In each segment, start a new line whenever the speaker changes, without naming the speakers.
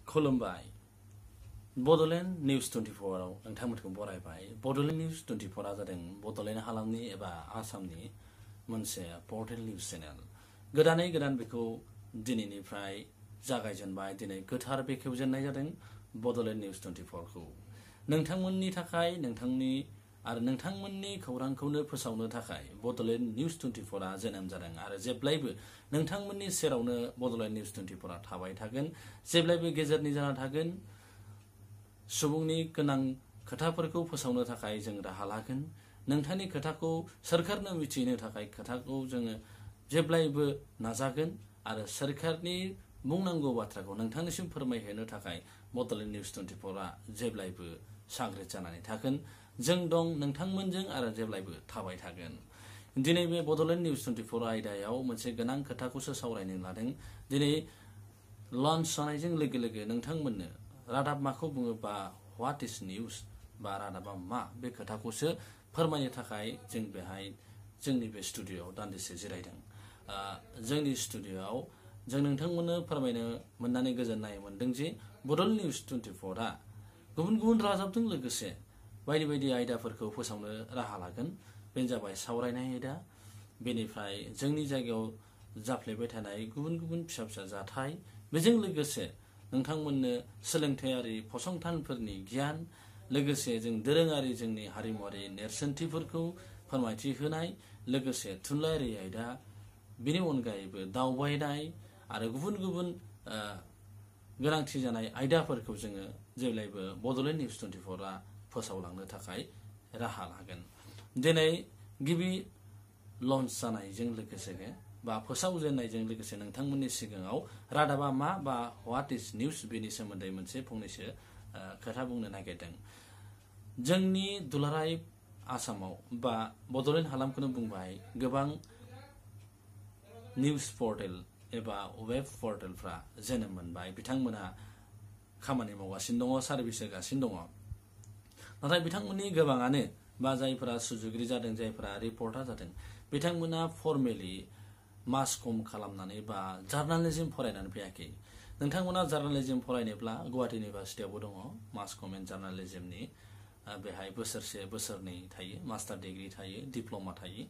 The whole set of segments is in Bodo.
खुलुमबाय बड'लेण्ड निउज 24 आव नोंथांमोनखौ बरायबाय। बड'लेण्ड निउज 24 आ जादों बड'लेण्ड हालामनि एबा आसामनि मोनसे पर्टेल निउज चेनेल। गोदानै गोदान बेखौ दिनैनिफ्राय जागायजेनबाय। दिनै गोथार बेखेवजेननाय जादों बड'लेण्ड निउज 24 खौ। नोंथांमोननि थाखाय नोंथांमोननि खौरांखौनो फोसावनो थाखाय बड'लेण्ड निउज 24 आ जोनोम जादों आरो जेब्लायबो नोंथांमोननि सेरावनो बड'लेण्ड निउज 24 आ थाबाय थागोन। जेब्लायबो गेजेरनि जाना थागोन। सुबुंनि गोनां खोथाफोरखौ फोसावनो थाखाय जों राहा लागोन। नोंथांनि खोथाखौ सोरखारनो मिथिहोनो थाखाय खोथाखौ जोङो जेब्लायबो नाजागोन आरो सोरखारनि बुंनांगौ बाथ्राखौ नोंथांनिसिम फोरमायहोनो थाखाय बड'लेण्ड निउज 24 आ जेब्लायबो सांग्रां जानानै थागोन। जों दं नोंथांमोनजों आरो जेब्लायबो थाबाय थागोन। दिनै बे बड'लेण्ड निउज 24 आयदायाव मोनसे गोनां खोथाखौसो सावरायनो लादों। दिनै लन्च जानायजों लोगो लोगो नोंथांमोननो रादाब माखौ बुङो बा व्हाट इज निउज बा रादाबा मा बे खोथाखौसो फोरमायनो थाखाय जों बेहाय जोंनि बे स्टुडिअ'आव दान्दिसे जिरायदों। जोंनि स्टुडिअ'आव जों नोंथांमोननो फोरमायनो मोननानै गोजोननाय मोनदों जे बड'लेण्ड निउज 24 आ गुबुन गुबुन रादाबजों लोगोसे बायदि बायदि आयदाफोरखौ फोसावनो राहा लागोन। बेनो जाबाय सावरायनाय आयदा। बेनिफ्राय जोंनि जायगायाव जाफ्लेबाय थानाय गुबुन गुबुन फिसा फिसा जाथाय, बेजों लोगोसे नोंथांमोननो सोलोंथायारि फसंथानफोरनि गियान, लोगोसे जों दोरोङारि जोंनि हारिमुवारि नेरसोनथिफोरखौ फोरमायथि होनाय, लोगोसे थुनलाइयारि आयदा, बेनि अनगायैबो दावबायनाय आरो गुबुन गुबुन गोनांथि जानाय आयदाफोरखौ जोङो जेब्लायबो बड'लेण्ड निउज 24 आ फोसावलांनो थाखाय राहा लागोन। दिनै गिबि लन्च जानायजों लोगोसे बा फोसावजेननायजों लोगोसे नोंथांमोननि सिगाङाव रादाबा मा बा व्हाट इज निउज बेनि सोमोन्दै मोनसे फंनैसो खोथा बुंनो नागिरदों। जोंनि दुलाराय आसामाव बा बड'लेण्ड हालामखौनो बुंबाय, गोबां निउज पर्टेल एबा वेब पर्टेलफ्रा जोनोम मोनबाय। बिथांमोना खामानि मावगासिनो दङ, सार्भिस होगासिनो दङ। नाथाय बिथांमोननि गोबाङानो बा जायफोरा सुजुगिरि जादों, जायफोरा रिपर्टार जादों, बिथांमोना फर्मेलि मास कम खालामनानै बा जार्नालिजम फरायनानै फैयाखै। नोंथांमोना जार्नालिजम फरायनोब्ला गुवाहाटी इउनिभार्सिटियावबो दङ मास कम एन्ड जार्नालिजमनि। बेहाय बोसोरसे बोसोरनै थायो, मास्टार डिग्रि थायो, डिप्ल'मा थायो।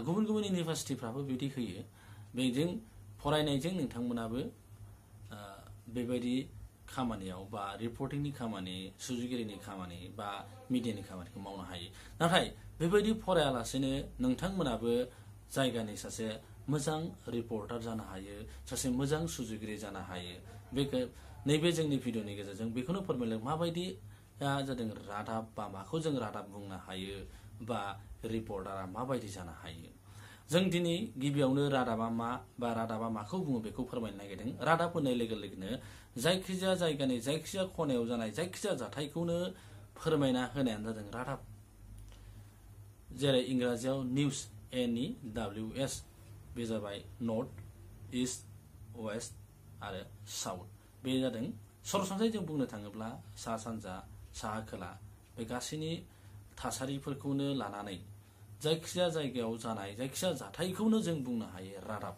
गुबुन गुबुन इउनिभार्सिटिफ्राबो बिदि होयो। बेजों फरायनायजों नोंथांमोनाबो बेबायदि खामानियाव बा रिपर्टिंनि खामानि, सुजुगिरिनि खामानि बा मिडियानि खामानिखौ मावनो हायो। नाथाय बेबायदि फरायालासेनो नोंथांमोनाबो जायगानि सासे मोजां रिपर्टार जानो हायो, सासे मोजां सुजुगिरि जानो हायो। नैबे जोंनि भिडिअनि गेजेरजों बेखौनो फोरमायदों माबायदिया जादों रादाब बा माखौ जों रादाब बुंनो हायो बा रिपर्टारा माबायदि जानो हायो। जों दिनै गिबियावनो रादाबा मा बा रादाबा माखौ बुङो बेखौ फोरमायनो नागिरदों। रादाब होननाय लोगो लोगोनो जायखिजाया जायगानि जायखिजाया खनायाव जानाय जायखिजाया जाथायखौनो फोरमायना होनायानो जादों रादाब। जेरै इंराजियाव निउज, NEWS, बे जाबाय नर्थ, इस्ट, वेस्ट आरो साउथ। बे जादों सरासनस्रायै जों बुंनो थाङोब्ला सा सानजा, साहा खोला बे गासैनि थासारिफोरखौनो लानानै जायखिजाया जायगायाव जानाय जायखिजाया जाथायखौनो जों बुंनो हायो रादाब।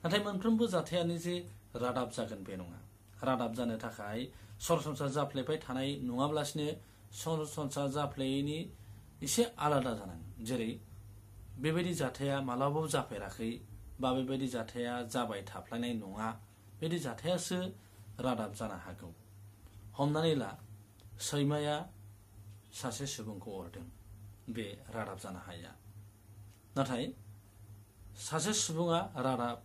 नाथाय मोनफ्रोमबो जाथायानो जे रादाब जागोन बे नङा। रादाब जानो थाखाय सरासनस्रा जाफ्लेबाय थानाय नङाब्लासिनो सरासनस्रा जाफ्लेयैनि एसे आलादा जानांगोन। जेरै बेबायदि जाथाया मालाबाबो जाफेराखै बा बेबायदि जाथाया जाबाय थाफ्लायनाय नङा, बेबायदि जाथायासो रादाब जानो हागौ। हमनानै ला, सैमाया सासे सुबुंखौ अरदों, बे रादाब जानो हाया। नाथाय सासे सुबुङा रादाब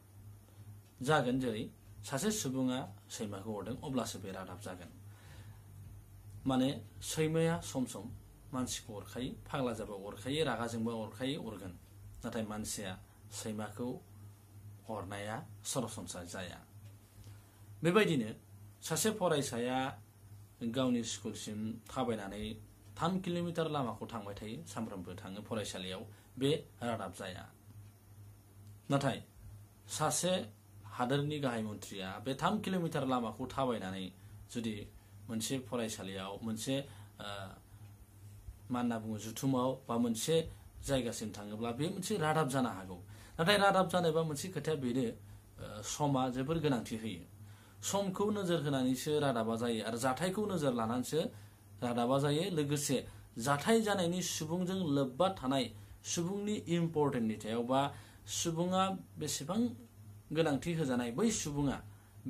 जागोन, जेरै सासे सुबुङा सैमाखौ अरदों, अब्लासो बे रादाब जागोन। माने सैमाया सम सम मानसिखौ अरखायो, फाग्ला जाबा अरखायो, रागा जोंबा अरखायो, अरगोन। नाथाय मानसिया सैमाखौ अरनाया सरासनस्रा जाया। बेबायदिनो सासे फरायसाया गावनि स्कुलसिम थाबायनानै 3 किल'मिटार लामाखौ थांबाय थायो, सानफ्रोमबो थाङो फरायसालियाव, बे रादाब जाया। नाथाय सासे हादोरनि गाहाय मन्थ्रिया बे 3 किल'मिटार लामाखौ थाबायनानै जुदि मोनसे फरायसालियाव, मोनसे मा होनना बुङो, जुथुमाव बा मोनसे जायगासिम थाङोब्ला बे मोनसे रादाब जानो हागौ। नाथाय रादाब जानोबा मोनसे खोथाया बेनो, समा जोबोर गोनांथि होयो। समखौ नोजोर होनानैसो रादाबा जायो आरो जाथायखौ नोजोर लानानैसो रादाबा जायो। लोगोसे जाथाय जानायनि सुबुंजों लोब्बा थानाय सुबुंनि इम्पर्टेन्टनि सायाव बा सुबुङा बेसेबां गोनांथि होजानाय बै सुबुङा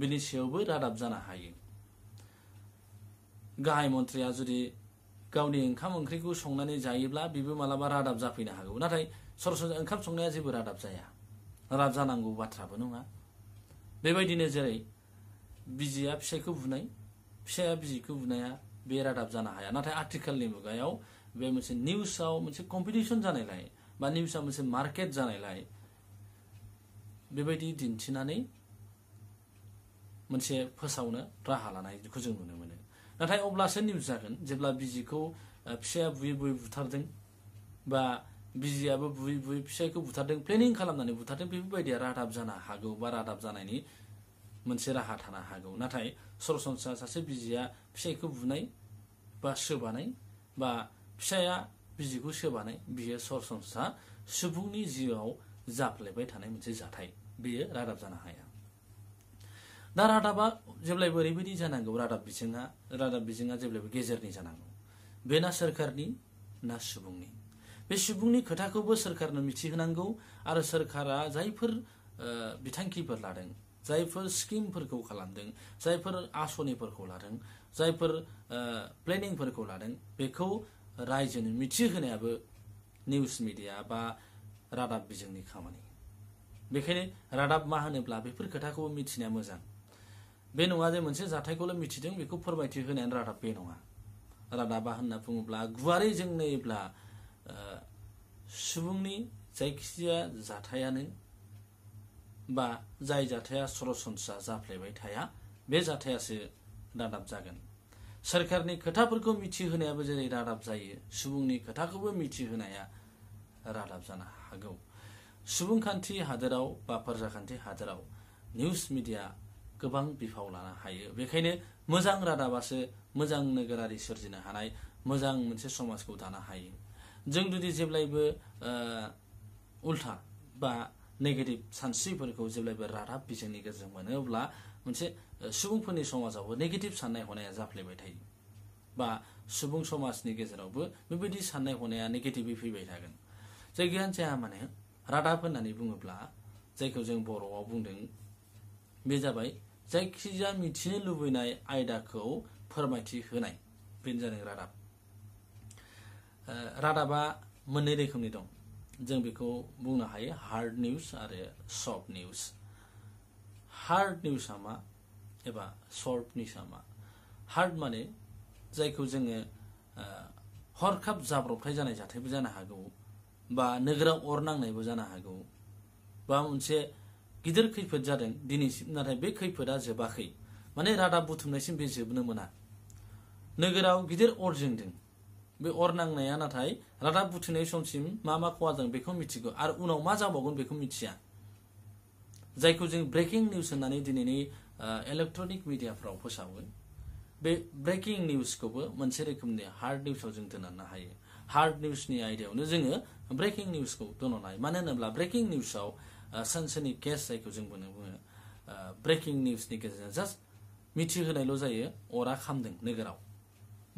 बेनि सायावबो रादाब जानो हायो। गाहाय मन्थ्रिया जुदि गावनि ओंखाम ओंख्रिखौ संनानै जायोब्ला बेबो मालाबा रादाब जाफैनो हागौ। नाथाय सरासनस्रा ओंखाम संनाया जेबो रादाब जाया, रादाब जानांगौ बाथ्राबो नङा। बेबायदिनो जेरै बिजिया फिसायखौ बुनाय, फिसाया बिजिखौ बुनाया बे रादाब जानो हाया। नाथाय आथिखालनि मुगायाव बे मोनसे निउसाव मोनसे कम्पिटिसन जानायलाय बा निउसा मोनसे मार्केट जानायलाय बेबायदि दिन्थिनानै मोनसे फोसावनो राहा लानायखौ जों नुनो मोनो। नाथाय अब्लासो निउस जागोन जेब्ला बिजिखौ फिसाया बुयै बुयै बुथारदों बा बिजियाबो बुयै बुयै फिसायखौ बुथारदों, प्लेनिं खालामनानै बुथारदों, बेफोरबायदिया रादाब जानो हागौ बा रादाब जानायनि मोनसे राहा थानो हागौ। नाथाय सरासनस्रा सासे बिजिया फिसायखौ बुनाय बा सोबानाय बा फिसाया बिजिखौ सोबानाय बियो सरासनस्रा सुबुंनि जिउआव जाफ्लेबाय थानाय मोनसे जाथाय, बेयो रादाब जानो हाया। दा रादाबा जेब्लायबो ओरैबायदि जानांगौ, रादाब बिजोङा जेब्लायबो गेजेरनि जानांगौ। बे ना सोरखारनि ना सुबुंनि। बे सुबुंनि खोथाखौबो सोरखारनो मिथिहोनांगौ आरो सोरखारा जायफोर बिथांखिफोर लादों, जायफोर स्किमफोरखौ खालामदों, जायफोर आसनिफोरखौ लादों, जायफोर प्लेनिंफोरखौ लादों, बेखौ रायजोनो मिथिहोनायाबो निउस मिडिया बा रादाब बिजोंनि खामानि। बेखायनो रादाब मा होनोब्ला बेफोर खोथाखौबो मिथिनाया मोजां। बे नङा जे मोनसे जाथायखौल' मिथिदों बेखौ फोरमायथि होनायानो रादाब, बे नङा। रादाबा होनना बुङोब्ला गुवारै जों नायोब्ला सुबुंनि जायखिजाया जाथायानो बा जाय जाथाया सरासनस्रा जाफ्लेबाय थाया बे जाथायासो रादाब जागोन। सोरखारनि खोथाफोरखौ मिथिहोनायाबो जेरै रादाब जायो, सुबुंनि खोथाखौबो मिथिहोनाया रादाब जानो हागौ। सुबुंखान्थि हादोराव बा फोरजाखान्थि हादोराव निउस मिडिया गोबां बिफाव लानो हायो। बेखायनो मोजां रादाबासो मोजां नोगोरारि सोरजिनो हानाय, मोजां मोनसे समाजखौ दानो हायो। जों जुदि जेब्लायबो उल्था बा नेगेटिभ सानस्रिफोरखौ जेब्लायबो रादाब बिजोंनि गेजेरजों मोनो, अब्ला मोनसे सुबुंफोरनि समाजावबो नेगेटिभ साननाय हनाया जाफ्लेबाय थायो बा सुबुं समाजनि गेजेरावबो बेबायदि साननाय हनाया नेगेटिभै फैबाय थागोन। जायखियानो जाया माने रादाब होननानै बुङोब्ला जायखौ जों बर'आव बुंदों बे जाबाय जायखिजाया मिथिनो लुबैनाय आयदाखौ फोरमायथि होनाय, बेनो जादों रादाब। रादाबा मोननै रोखोमनि दं। जों बेखौ बुंनो हायो हार्ड निउस आरो सफ्ट निउस। हार्ड निउसआ मा एबा सफ्ट निउसआ मा? हार्ड माने जायखौ जोङो हरखाब जाब्रबथाय जानाय जाथायबो जानो हागौ, बा नोगोराव अर नांनायबो जानो हागौ, बा मोनसे गिदिर खैफोद जादों दिनैसिम, नाथाय बे खैफोदा जोबाखै, माने रादाब बुथुमनायसिम बे जोबनो मोना। नोगोराव गिदिर अर जोंदों, बे अर नांनाया नाथाय रादाब बुथुमनाय समसिम मा मा खहा जादों बेखौ मिथिगौ आरो उनाव मा जाबावगोन बेखौ मिथिया। जायखौ जों ब्रेकिं निउस होननानै दिनैनि इलेक्ट्रनिक मिडियाफ्राव फोसावो, बे ब्रेकिं निउसखौबो मोनसे रोखोमनि हार्ड निउसाव जों दोननो हायो। हार्ड निउसनि आयदायावनो जोङो ब्रेकिं निउसखौ दोननो हायो। मानो होनोब्ला ब्रेकिं निउसाव सनसनी केस जायखौ जों बुङो, ब्रेकिं निउसनि गेजेरजों जास्ट मिथिहोनायल' जायो अरा खामदों नोगोराव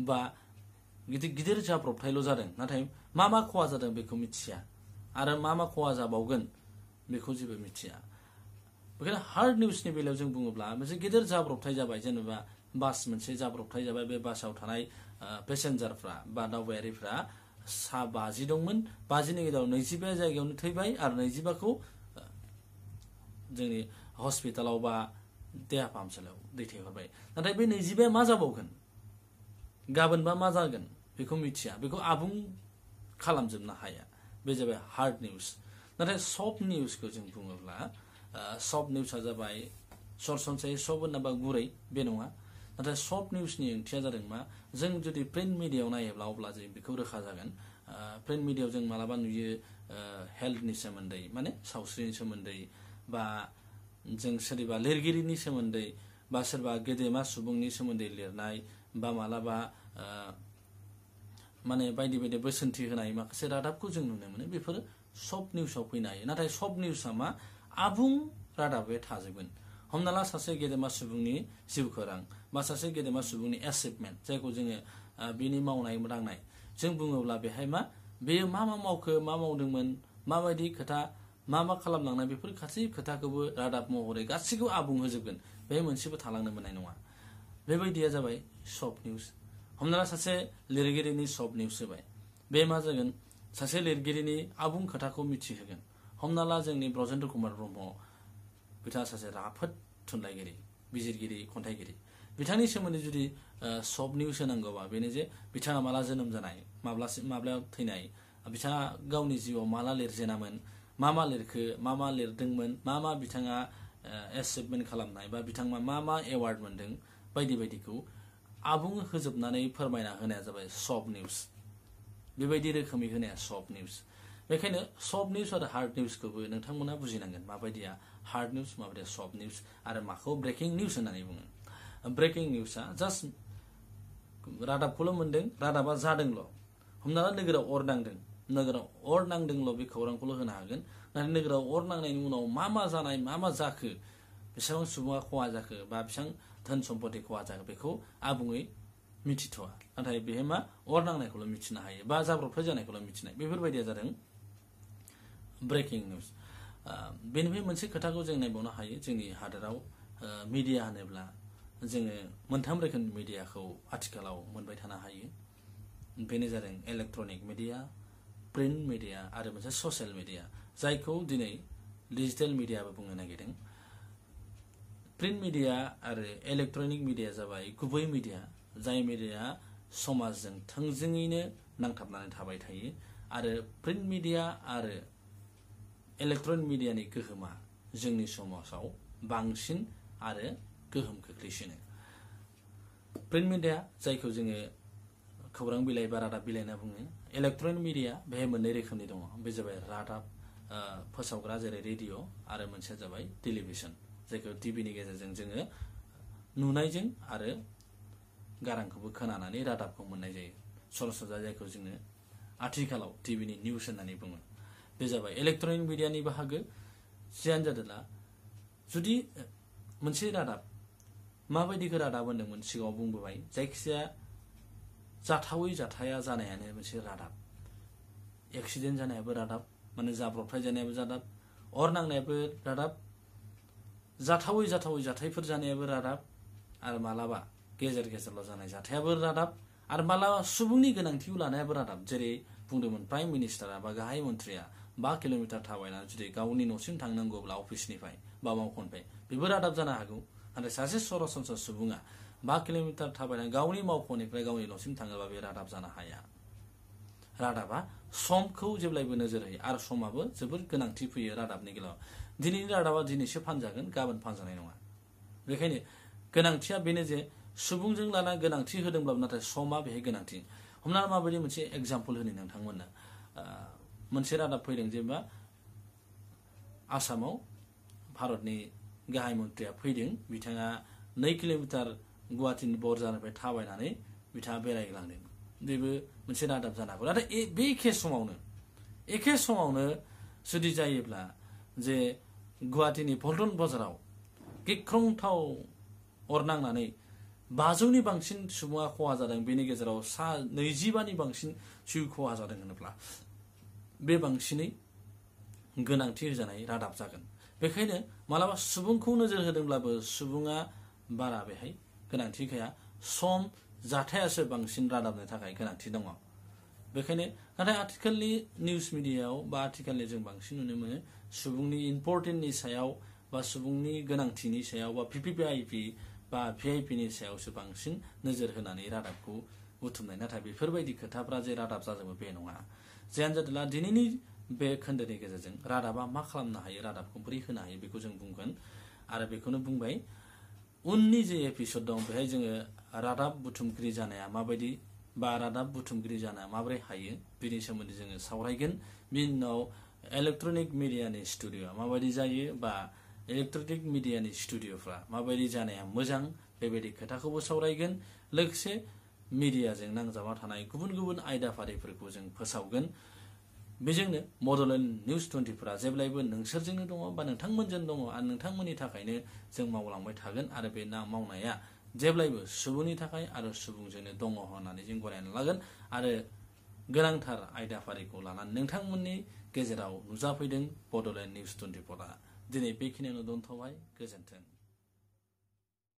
बा गिदिर जाब्रबथायल' जादों, नाथाय मा मा खहा जादों बेखौ मिथिया आरो मा मा खहा जाबावगोन बेखौ जेबो मिथिया। बेखायनो हार्ड निउसनि बेलायाव जों बुङोब्ला मोनसे गिदिर जाब्रबथाय जाबाय, जेनेबा बास मोनसे जाब्रबथाय जाबाय, बे बासाव थानाय पेसेन्जारफ्रा बा दावबायारिफ्रा 50 दंमोन, 50नि गेजेराव 25 जायगायावनो थैबाय आरो 25खौ जोंनि हस्पिटालाव बा देहा फाहामसालियाव दैथायहरबाय। नाथाय बे 25 मा जाबावगोन, गाबोनबा मा जागोन बेखौ मिथिया, बेखौ आबुं खालामजोबनो हाया। बे जाबाय हार्ड निउस। नाथाय सफ्ट निउसखौ जों बुङोब्ला सफ्ट निउसआ जाबाय सरासनस्रायै सफ्ट होनोबा गुरै, बे नङा। नाथाय सफ्ट निउसनि ओंथिया जादों मा, जों जुदि प्रिन्ट मिडियायाव नायोब्ला अब्ला जों बेखौ रोखा जागोन। प्रिन्ट मिडियायाव जों मालाबा नुयो हेल्थनि सोमोन्दै, माने सावस्रिनि सोमोन्दै, बा जों सोरबा लिरगिरिनि सोमोन्दै बा सोरबा गेदेमा सुबुंनि सोमोन्दै लिरनाय, बा मालाबा माने बायदि बायदि बोसोनथि होनाय माखासे रादाबखौ जों नुनो मोनो। बेफोरो सफ्ट निउसाव फैनो हायो। नाथाय सफ्ट निउसआ मा, आबुं रादाब बे थाजोबगोन। हमना ला सासे गेदेमा सुबुंनि जिउखौरां बा सासे गेदेमा सुबुंनि एचिभमेन्ट जायखौ जोङो बिनि मावनाय दांनाय जों बुङोब्ला बेहाय मा बेयो मा मावखो मा मावदोंमोन माबायदि खोथा मा खालामलांनाय बेफोर गासै खोथाखौबो रादाब महरै गासैखौबो आबुं होजोबगोन बे मोनसेबो थालांनो मोननाय नङा बेबायदिया जाबाय सफ्ट निउज हमना ला सासे लिरगिरिनि सफ्ट निउस होबाय बे मा जागोन सासे लिरगिरिनि आबुं खोथाखौ मिथिहोगोन हमना ला जोंनि ब्रजेन्द्र कुमार ब्रह्म बिथाङा सासे राफोद थुनलाइगिरि बिजिरगिरि खन्थाइगिरि बिथांनि सोमोन्दै जुदि सफ्ट निउस होनांगौबा बेनो जे बिथाङा माला जोनोम जानाय माब्ला थैनाय बिथाङा गावनि जिउआव माला लिरजेनामोन मा लिरखो मा लिरदोंमोन मा बिथाङा एचिभमेन्ट खालामनाय बा बिथाङा मा एवार्ड मोनदों बायदि बायदिखौ आबुं होजोबनानै फोरमायना होनाया जाबाय सफ्ट निउस बेबायदि रोखोमै होनाया सफ्ट निउस बेखायनो सफ्ट निउस आरो हार्ड निउसखौबो नोंथांमोना बुजिनांगोन माबायदिया हार्ड निउस माबायदिया सफ्ट निउस आरो माखौ ब्रेकिं निउस होननानै बुङो ब्रेकिं निउसआ जास्ट रादाबखौल' मोनदों रादाबा जादोंल' हमना ला नोगोराव अर नांदोंल' बे खौरांखौल' होनो हागोन नाथाय नोगोराव अर नांनायनि उनाव मा जानाय मा जाखो बेसेबां सुबुङा खहा जाखो बा बेसेबां धोन सम्पति खहा जाखो बेखौ आबुङै मिथिथ'वा नाथाय बेहाय मा अर नांनायखौल' मिथिनो हायो बा जाब्रबथाय जानायखौल' मिथिनाय बेफोरबायदिया जादों ब्रेकिं निउस बेनिफ्राय मोनसे खोथाखौ जों नायबावनो हायो जोंनि हादोराव मिडिया होनोब्ला जोङो मोनथाम रोखोमनि मिडियाखौ आथिखालाव मोनबाय थानो हायो बेनो जादों इलेक्ट्रनिक मिडिया प्रिन्ट मिडिया आरो मोनसे ससियेल मिडिया जायखौ दिनै डिजिटेल मिडियाबो बुंनो नागिरदों प्रिन्ट मिडिया आरो इलेक्ट्रनिक मिडिया जाबाय गुबै मिडिया जाय मिडिया समाजजों थोंजोङैनो नांथाबनानै थाबाय थायो आरो प्रिन्ट मिडिया आरो इलेक्ट्रनिक मिडियानि गोहोमा जोंनि समाजाव बांसिन आरो गोहोम खोख्लैसिनो प्रिन्ट मिडिया जायखौ जोङो खौरां बिलाइ बा रादाब बिलाइ होनना बुङो इलेक्ट्रनिक मिडिया बेहाय मोननै रोखोमनि दङ बे जाबाय रादाब फोसावग्रा जेरै रेडिअ आरो मोनसेया जाबाय टेलिभिसन जायखौ टिभिनि गेजेरजों जोङो नुनायजों आरो गारांखौबो खोनानानै रादाबखौ मोननाय जायो सरासनस्रा जायखौ जोङो आथिखालाव टिभिनि निउस होननानै बुङो बे जाबाय इलेक्ट्रनिक मिडियानि बाहागो जियानो जादोंला जुदि मोनसे रादाब माबायदिखौ रादाब होनदोंमोन सिगाङाव बुंबोबाय जायखिजाया जाथावै जाथाया जानायानो मोनसे रादाब एक्सिडेन्ट जानायाबो रादाब माने जाब्रबथाय जानायाबो रादाब अर नांनायाबो रादाब जाथावै जाथायफोर जानायाबो रादाब आरो मालाबा गेजेरल' जानाय जाथायाबो रादाब आरो मालाबा सुबुंनि गोनांथिखौ लानायाबो रादाब जेरै बुंदोंमोन प्राइम मिनिस्टारा बा गाहाय मन्थ्रिया 5 किल'मिटार थाबायनानै जुदि गावनि न'सिम थांनांगौब्ला अफिसनिफ्राय बा मावख'निफ्राय बेबो रादाब जानो हागौ नाथाय सासे सरासनस्रा सुबुङा 5 किल'मिटार थाबायनानै गावनि मावख'निफ्राय गावनि न'सिम थाङोबा बे रादाब जानो हाया रादाबा समखौ जेब्लायबो नोजोर होयो आरो समाबो जोबोद गोनांथि फैयो रादाबनि गेजेराव दिनैनि रादाबा दिनैसो फानजागोन गाबोन फानजानाय नङा बेखायनो गोनांथिया बेनो जे सुबुंजों लाना गोनांथि होदोंब्लाबो नाथाय समा बेहाय गोनांथि हमना माबायदि मोनसे एग्जाम्पल होनो नोंथांमोननो मोनसे रादाब फैदों जेनेबा आसामाव भारतनि गाहाय मन्थ्रिया फैदों बिथाङा 2 किल'मिटार गुवाहाटीनि बरजारनिफ्राय थाबायनानै बिथाङा बेरायलांदों बेबो मोनसे रादाब जानो हागौ नाथाय बे एखे समावनो जुदि जायोब्ला जे गुवाहाटीनि पल्टन बाजाराव गिख्रंथाव अर नांनानै 500नि बांसिन सुबुङा खहा जादों बेनि गेजेराव 25नि बांसिन जिउ खहा जादों होनोब्ला बे बांसिनै गोनांथि होजानाय रादाब जागोन बेखायनो मालाबा सुबुंखौ नोजोर होदोंब्लाबो सुबुङा बारा बेहाय गोनांथि गैया सम जाथायासो बांसिन रादाबनि थाखाय गोनांथि दङ बेखायनो नाथाय आथिखालनि निउस मिडियायाव बा आथिखालनि जों बांसिन नुनो मोनो सुबुंनि इम्पर्टेन्टनि सायाव बा सुबुंनि गोनांथिनि सायाव बा भिभिआइपि बा भिआइपिनि सायावसो बांसिन नोजोर होनानै रादाबखौ बुथुमनाय नाथाय बेफोरबायदि खोथाफ्रा जे रादाब जाजोबो बे नङा जियानो जादोंला दिनैनि बे खोन्दोनि गेजेरजों रादाबा मा खालामनो हायो रादाबखौ बोरै होनो हायो बेखौ जों बुंगोन आरो बेखौनो बुंबाय उननि जे एपिसड दं बेहाय जोङो रादाब बुथुमगिरि जानाया माबायदि बा रादाब बुथुमगिरि जानाया माबोरै हायो बेनि सोमोन्दै जोङो सावरायगोन बिनि उनाव इलेक्ट्रनिक मिडियानि स्टुडिअ'आ माबायदि जायो बा इलेक्ट्रनिक मिडियानि स्टुडिअ'फ्रा माबायदि जानाया मोजां बेबायदि खोथाखौबो सावरायगोन लोगोसे मिडियाजों नांजाबना थानाय गुबुन गुबुन आयदाफारिफोरखौ जों फोसावगोन बेजोंनो बड'लेण्ड निउस 20 जेब्लायबो नोंसोरजोंनो दङ बा नोंथांमोनजों दङ आरो नोंथांमोननि थाखायनो जों मावलांबाय थागोन आरो बे मावनाया जेब्लायबो सुबुंनि थाखाय आरो सुबुंजोंनो दङ होननानै जों गनायना लागोन आरो गोनांथार आयदाफारिखौ लानानै नोंथांमोननि गेजेराव नुजाफैदों बड'लेण्ड निउस 24 दिनै बेखिनियावनो दोनथ'बाय गोजोन्थों।